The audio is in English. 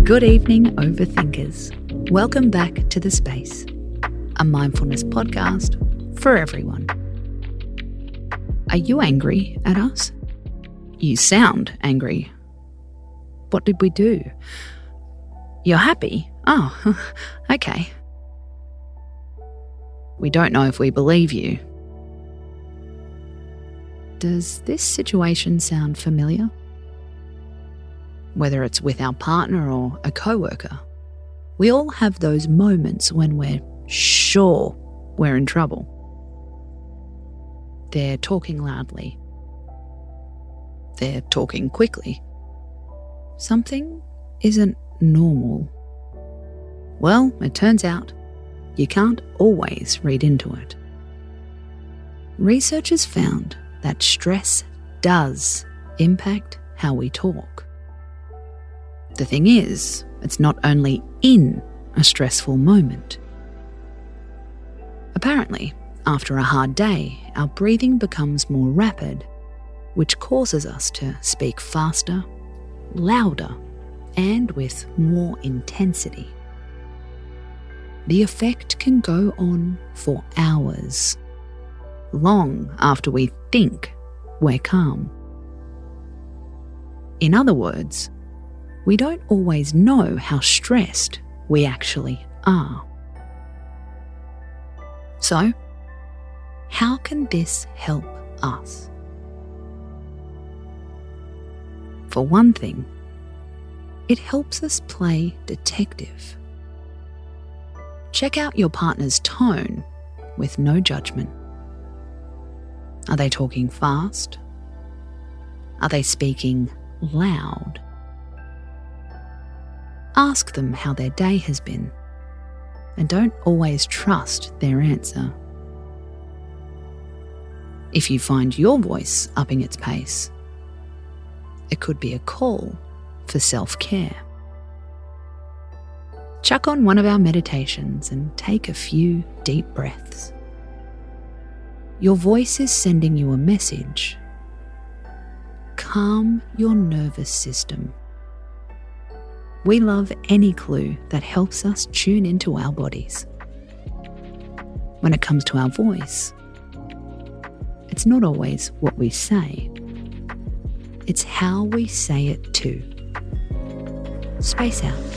Good evening, overthinkers. Welcome back to The Space, a mindfulness podcast for everyone. Are you angry at us? You sound angry. What did we do? You're happy? Oh, okay. We don't know if we believe you. Does this situation sound familiar? Whether it's with our partner or a coworker, we all have those moments when we're sure we're in trouble. They're talking loudly. They're talking quickly. Something isn't normal. Well, it turns out you can't always read into it. Researchers found that stress does impact how we talk. The thing is, it's not only in a stressful moment. Apparently, after a hard day, our breathing becomes more rapid, which causes us to speak faster, louder, and with more intensity. The effect can go on for hours, long after we think we're calm. In other words, we don't always know how stressed we actually are. So, how can this help us? For one thing, it helps us play detective. Check out your partner's tone with no judgment. Are they talking fast? Are they speaking loud? Ask them how their day has been, and don't always trust their answer. If you find your voice upping its pace, it could be a call for self-care. Chuck on one of our meditations and take a few deep breaths. Your voice is sending you a message. Calm your nervous system. We love any clue that helps us tune into our bodies. When it comes to our voice, it's not always what we say. It's how we say it too. Space out.